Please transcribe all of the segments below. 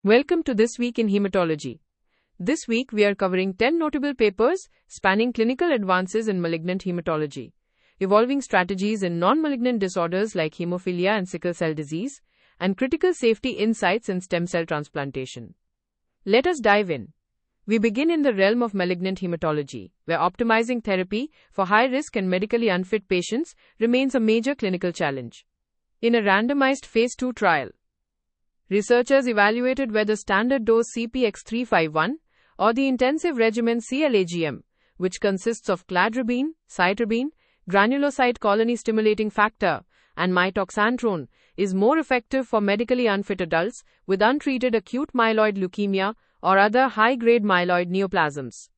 Welcome to This Week in Hematology. This week we are covering 10 notable papers spanning clinical advances in malignant hematology, evolving strategies in non-malignant disorders like hemophilia and sickle cell disease, and critical safety insights in stem cell transplantation. Let us dive in. We begin in the realm of malignant hematology, where optimizing therapy for high-risk and medically unfit patients remains a major clinical challenge. In a randomized phase 2 trial, researchers evaluated whether standard dose CPX-351 or the intensive regimen CLAGM, which consists of cladribine, cytarabine, granulocyte colony stimulating factor, and mitoxantrone, is more effective for medically unfit adults with untreated acute myeloid leukemia or other high-grade myeloid neoplasms.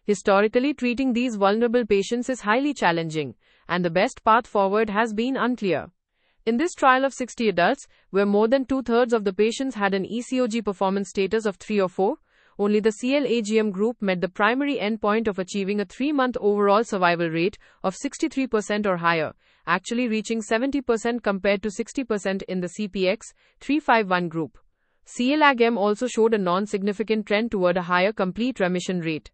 Historically, treating these vulnerable patients is highly challenging, and the best path forward has been unclear. In this trial of 60 adults, where more than two-thirds of the patients had an ECOG performance status of 3 or 4, only the CLAGM group met the primary endpoint of achieving a 3-month overall survival rate of 63% or higher, actually reaching 70% compared to 60% in the CPX-351 group. CLAGM also showed a non-significant trend toward a higher complete remission rate.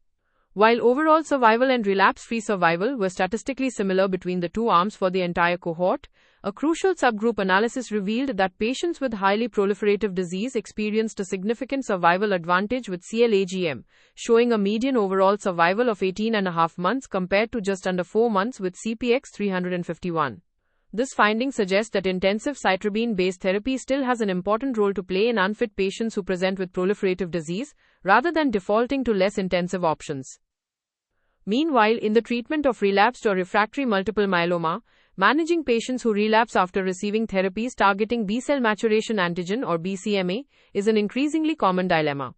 While overall survival and relapse-free survival were statistically similar between the two arms for the entire cohort, a crucial subgroup analysis revealed that patients with highly proliferative disease experienced a significant survival advantage with CLAGM, showing a median overall survival of 18.5 months compared to just under 4 months with CPX-351. This finding suggests that intensive cytarabine-based therapy still has an important role to play in unfit patients who present with proliferative disease, rather than defaulting to less intensive options. Meanwhile, in the treatment of relapsed or refractory multiple myeloma, managing patients who relapse after receiving therapies targeting B-cell maturation antigen or BCMA is an increasingly common dilemma.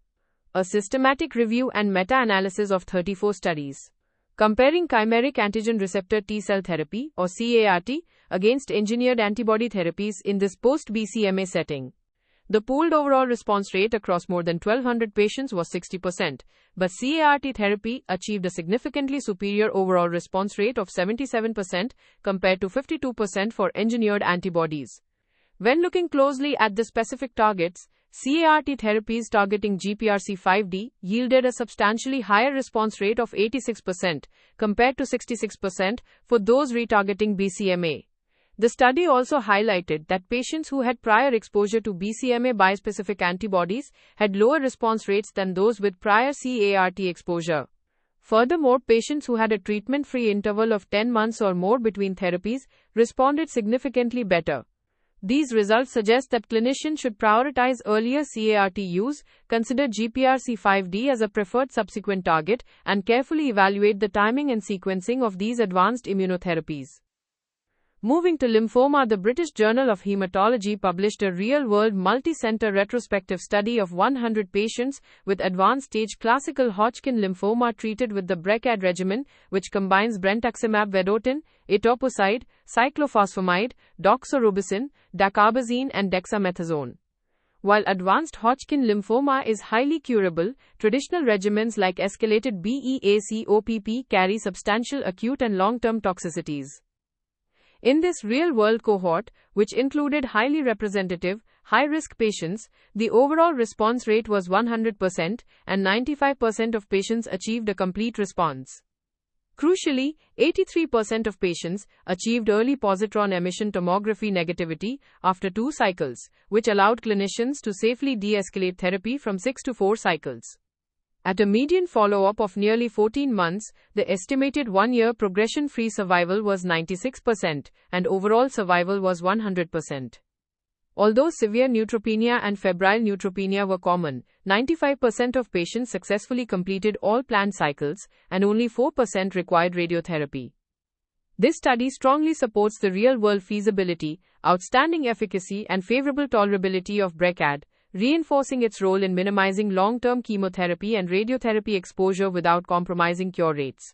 A systematic review and meta-analysis of 34 studies comparing chimeric antigen receptor T-cell therapy, or CAR-T, against engineered antibody therapies in this post-BCMA setting. The pooled overall response rate across more than 1,200 patients was 60%, but CAR-T therapy achieved a significantly superior overall response rate of 77% compared to 52% for engineered antibodies. When looking closely at the specific targets, CAR-T therapies targeting GPRC5D yielded a substantially higher response rate of 86% compared to 66% for those retargeting BCMA. The study also highlighted that patients who had prior exposure to BCMA bispecific antibodies had lower response rates than those with prior CAR-T exposure. Furthermore, patients who had a treatment-free interval of 10 months or more between therapies responded significantly better. These results suggest that clinicians should prioritize earlier CAR-T use, consider GPRC5D as a preferred subsequent target, and carefully evaluate the timing and sequencing of these advanced immunotherapies. Moving to lymphoma, the British Journal of Hematology published a real-world multi-center retrospective study of 100 patients with advanced-stage classical Hodgkin lymphoma treated with the BRCAD regimen, which combines brentuximab vedotin, etoposide, cyclophosphamide, doxorubicin, dacarbazine, and dexamethasone. While advanced Hodgkin lymphoma is highly curable, traditional regimens like escalated BEACOPP carry substantial acute and long-term toxicities. In this real-world cohort, which included highly representative, high-risk patients, the overall response rate was 100%, and 95% of patients achieved a complete response. Crucially, 83% of patients achieved early positron emission tomography negativity after 2 cycles, which allowed clinicians to safely de-escalate therapy from 6 to 4 cycles. At a median follow-up of nearly 14 months, the estimated 1-year progression-free survival was 96%, and overall survival was 100%. Although severe neutropenia and febrile neutropenia were common, 95% of patients successfully completed all planned cycles, and only 4% required radiotherapy. This study strongly supports the real-world feasibility, outstanding efficacy, and favorable tolerability of BRCAD, reinforcing its role in minimizing long-term chemotherapy and radiotherapy exposure without compromising cure rates.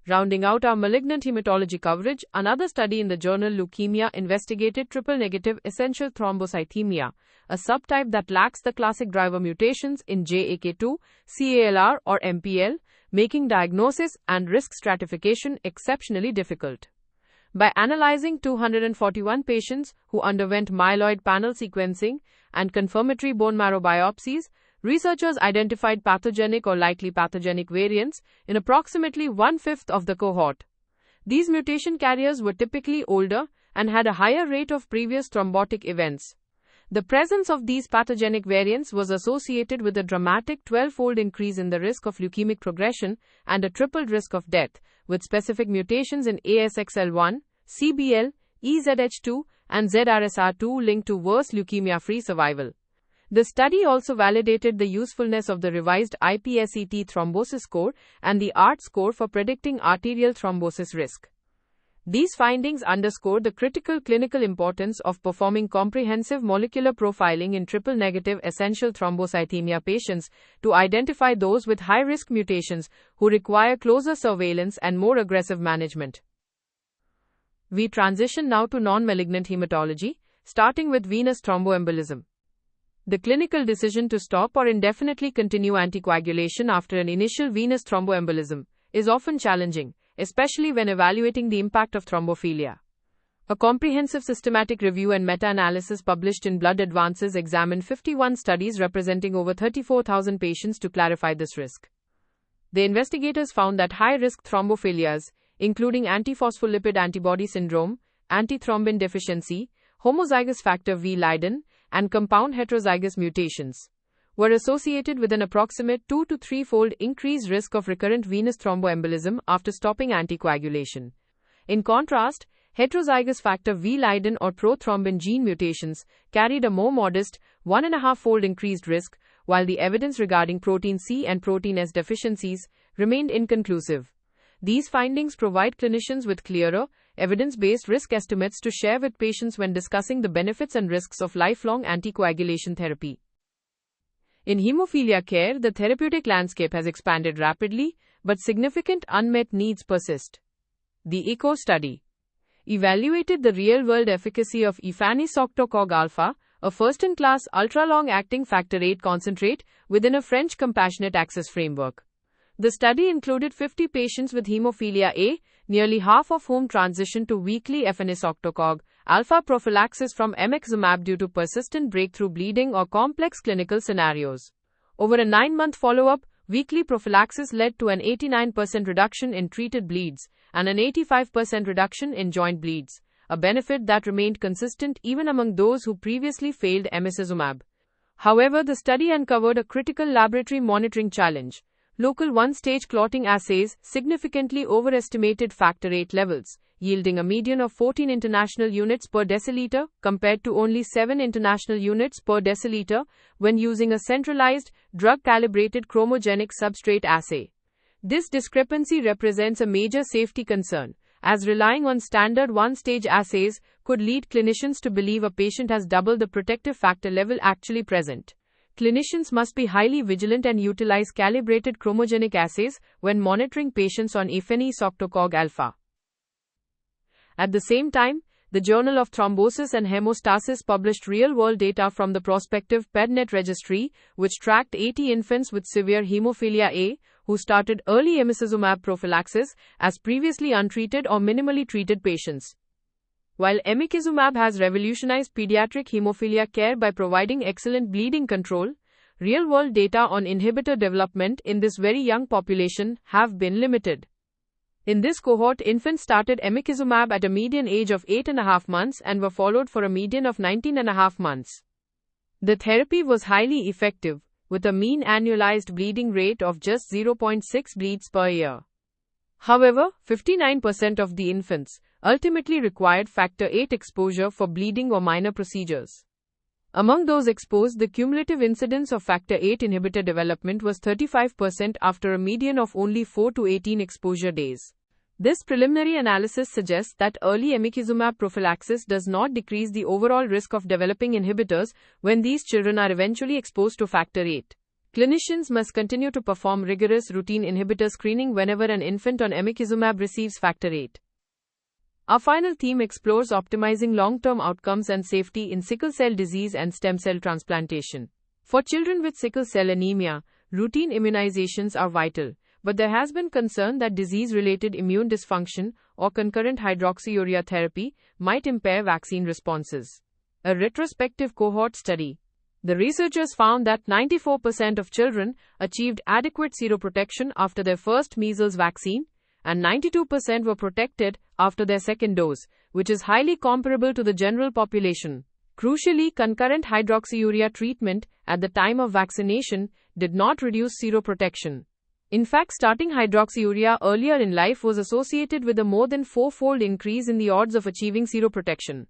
Rounding out our malignant hematology coverage, another study in the journal Leukemia investigated triple-negative essential thrombocythemia, a subtype that lacks the classic driver mutations in JAK2, CALR, or MPL, making diagnosis and risk stratification exceptionally difficult. By analyzing 241 patients who underwent myeloid panel sequencing and confirmatory bone marrow biopsies, researchers identified pathogenic or likely pathogenic variants in approximately 1/5 of the cohort. These mutation carriers were typically older and had a higher rate of previous thrombotic events. The presence of these pathogenic variants was associated with a dramatic 12-fold increase in the risk of leukemic progression and a tripled risk of death, with specific mutations in ASXL1, CBL, EZH2, and ZRSR2 linked to worse leukemia-free survival. The study also validated the usefulness of the revised IPSET thrombosis score and the ART score for predicting arterial thrombosis risk. These findings underscore the critical clinical importance of performing comprehensive molecular profiling in triple-negative essential thrombocythemia patients to identify those with high-risk mutations who require closer surveillance and more aggressive management. We transition now to non-malignant hematology, starting with venous thromboembolism. The clinical decision to stop or indefinitely continue anticoagulation after an initial venous thromboembolism is often challenging, especially when evaluating the impact of thrombophilia. A comprehensive systematic review and meta-analysis published in Blood Advances examined 51 studies representing over 34,000 patients to clarify this risk. The investigators found that high-risk thrombophilias, including antiphospholipid antibody syndrome, antithrombin deficiency, homozygous factor V Leiden, and compound heterozygous mutations, were associated with an approximate 2 to 3-fold increased risk of recurrent venous thromboembolism after stopping anticoagulation. In contrast, heterozygous factor V Leiden or prothrombin gene mutations carried a more modest 1.5-fold increased risk, while the evidence regarding protein C and protein S deficiencies remained inconclusive. These findings provide clinicians with clearer, evidence-based risk estimates to share with patients when discussing the benefits and risks of lifelong anticoagulation therapy. In hemophilia care, the therapeutic landscape has expanded rapidly, but significant unmet needs persist. The ECHO study evaluated the real-world efficacy of Efanesoctocog Alfa, a first-in-class ultra-long-acting factor VIII concentrate within a French compassionate access framework. The study included 50 patients with Hemophilia A, nearly half of whom transitioned to weekly Efanesoctocog Alfa prophylaxis from emicizumab due to persistent breakthrough bleeding or complex clinical scenarios. Over a 9-month follow-up, weekly prophylaxis led to an 89% reduction in treated bleeds and an 85% reduction in joint bleeds, a benefit that remained consistent even among those who previously failed emicizumab. However, the study uncovered a critical laboratory monitoring challenge. Local one-stage clotting assays significantly overestimated factor VIII levels, yielding a median of 14 international units per deciliter compared to only 7 international units per deciliter when using a centralized, drug-calibrated chromogenic substrate assay. This discrepancy represents a major safety concern, as relying on standard one-stage assays could lead clinicians to believe a patient has double the protective factor level actually present. Clinicians must be highly vigilant and utilize calibrated chromogenic assays when monitoring patients on Efanesoctocog Alfa. At the same time, the Journal of Thrombosis and Hemostasis published real-world data from the prospective PEDNET registry, which tracked 80 infants with severe hemophilia A who started early emicizumab prophylaxis as previously untreated or minimally treated patients. While emicizumab has revolutionized pediatric hemophilia care by providing excellent bleeding control, real-world data on inhibitor development in this very young population have been limited. In this cohort, infants started emicizumab at a median age of 8.5 months and were followed for a median of 19.5 months. The therapy was highly effective, with a mean annualized bleeding rate of just 0.6 bleeds per year. However, 59% of the infants ultimately required factor VIII exposure for bleeding or minor procedures. Among those exposed, the cumulative incidence of factor VIII inhibitor development was 35% after a median of only 4 to 18 exposure days. This preliminary analysis suggests that early emicizumab prophylaxis does not decrease the overall risk of developing inhibitors when these children are eventually exposed to factor VIII. Clinicians must continue to perform rigorous routine inhibitor screening whenever an infant on emicizumab receives factor VIII. Our final theme explores optimizing long-term outcomes and safety in sickle cell disease and stem cell transplantation. For children with sickle cell anemia, routine immunizations are vital, but there has been concern that disease-related immune dysfunction or concurrent hydroxyurea therapy might impair vaccine responses. A retrospective cohort study The researchers found that 94% of children achieved adequate seroprotection after their first measles vaccine, and 92% were protected after their second dose, which is highly comparable to the general population. Crucially, concurrent hydroxyurea treatment at the time of vaccination did not reduce seroprotection. In fact, starting hydroxyurea earlier in life was associated with a more than four-fold increase in the odds of achieving seroprotection.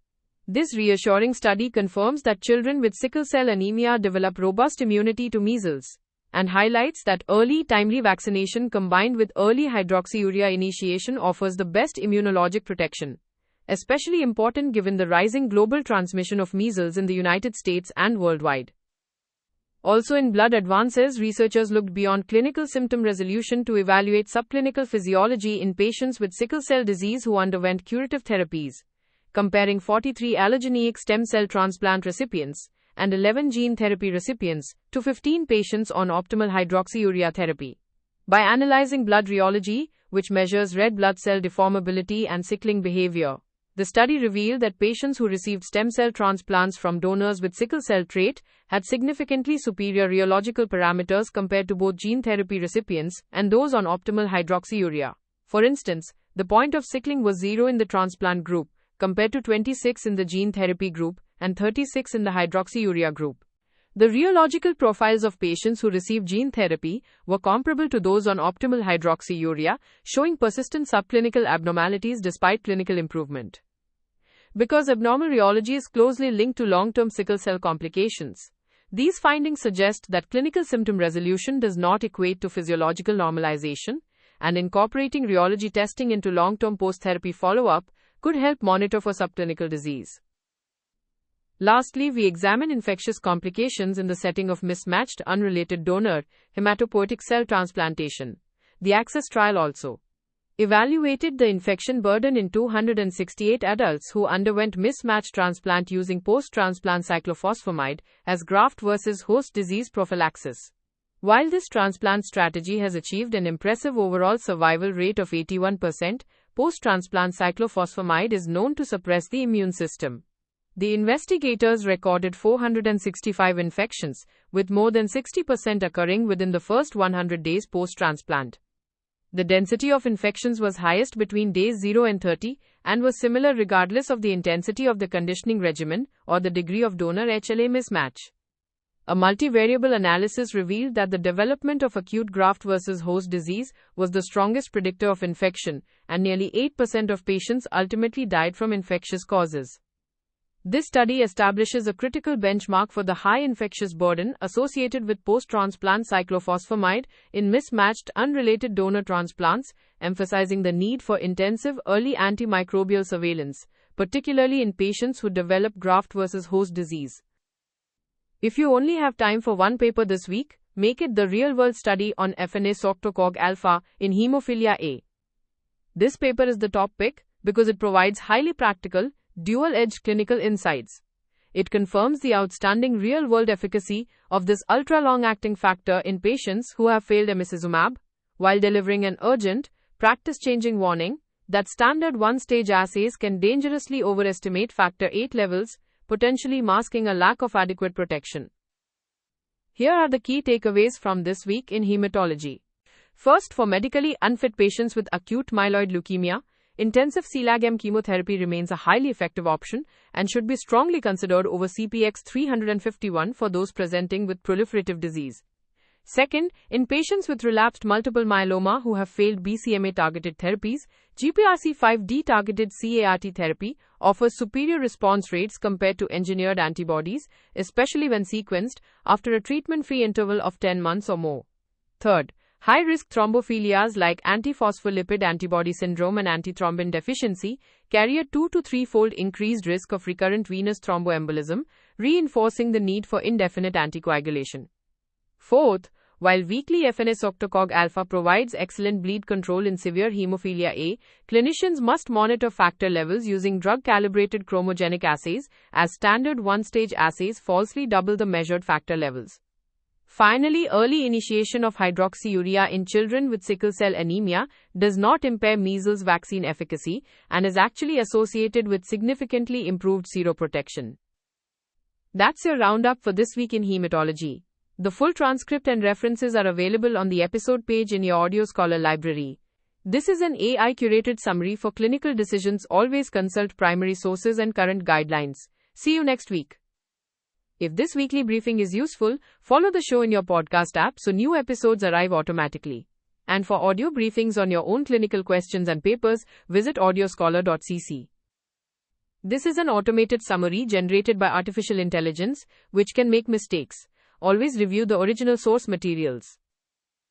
This reassuring study confirms that children with sickle cell anemia develop robust immunity to measles, and highlights that early, timely vaccination combined with early hydroxyurea initiation offers the best immunologic protection, especially important given the rising global transmission of measles in the United States and worldwide. Also in blood advances, researchers looked beyond clinical symptom resolution to evaluate subclinical physiology in patients with sickle cell disease who underwent curative therapies, comparing 43 allogeneic stem cell transplant recipients and 11 gene therapy recipients to 15 patients on optimal hydroxyurea therapy. By analyzing blood rheology, which measures red blood cell deformability and sickling behavior, the study revealed that patients who received stem cell transplants from donors with sickle cell trait had significantly superior rheological parameters compared to both gene therapy recipients and those on optimal hydroxyurea. For instance, the point of sickling was 0 in the transplant group, compared to 26 in the gene therapy group and 36 in the hydroxyurea group. The rheological profiles of patients who received gene therapy were comparable to those on optimal hydroxyurea, showing persistent subclinical abnormalities despite clinical improvement. Because abnormal rheology is closely linked to long-term sickle cell complications, these findings suggest that clinical symptom resolution does not equate to physiological normalization, and incorporating rheology testing into long-term post-therapy follow-up could help monitor for subclinical disease. Lastly, we examine infectious complications in the setting of mismatched unrelated donor hematopoietic cell transplantation. The ACCESS trial also evaluated the infection burden in 268 adults who underwent mismatched transplant using post-transplant cyclophosphamide as graft versus host disease prophylaxis. While this transplant strategy has achieved an impressive overall survival rate of 81%, post-transplant cyclophosphamide is known to suppress the immune system. The investigators recorded 465 infections, with more than 60% occurring within the first 100 days post-transplant. The density of infections was highest between days 0 and 30, and was similar regardless of the intensity of the conditioning regimen or the degree of donor HLA mismatch. A multivariable analysis revealed that the development of acute graft versus host disease was the strongest predictor of infection, and nearly 8% of patients ultimately died from infectious causes. This study establishes a critical benchmark for the high infectious burden associated with post-transplant cyclophosphamide in mismatched unrelated donor transplants, emphasizing the need for intensive early antimicrobial surveillance, particularly in patients who develop graft versus host disease. If you only have time for one paper this week, make it the real-world study on Efanesoctocog Alfa in Hemophilia A. This paper is the top pick because it provides highly practical, dual-edged clinical insights. It confirms the outstanding real-world efficacy of this ultra-long-acting factor in patients who have failed emicizumab, while delivering an urgent, practice-changing warning that standard one-stage assays can dangerously overestimate factor VIII levels, potentially masking a lack of adequate protection. Here are the key takeaways from this week in hematology. First, for medically unfit patients with acute myeloid leukemia, intensive CLAG-M chemotherapy remains a highly effective option and should be strongly considered over CPX 351 for those presenting with proliferative disease. Second, in patients with relapsed multiple myeloma who have failed BCMA-targeted therapies, GPRC5D-targeted CAR T therapy offers superior response rates compared to engineered antibodies, especially when sequenced after a treatment-free interval of 10 months or more. Third, high-risk thrombophilias like antiphospholipid antibody syndrome and antithrombin deficiency carry a 2 to 3-fold increased risk of recurrent venous thromboembolism, reinforcing the need for indefinite anticoagulation. Fourth, while weekly Efanesoctocog Alfa provides excellent bleed control in severe hemophilia A, clinicians must monitor factor levels using drug-calibrated chromogenic assays, as standard one-stage assays falsely double the measured factor levels. Finally, early initiation of hydroxyurea in children with sickle cell anemia does not impair measles vaccine efficacy and is actually associated with significantly improved seroprotection. That's your roundup for this week in hematology. The full transcript and references are available on the episode page in your Audio Scholar library. This is an AI-curated summary for clinical decisions. Always consult primary sources and current guidelines. See you next week. If this weekly briefing is useful, follow the show in your podcast app so new episodes arrive automatically. And for audio briefings on your own clinical questions and papers, visit audioscholar.cc. This is an automated summary generated by artificial intelligence, which can make mistakes. Always review the original source materials.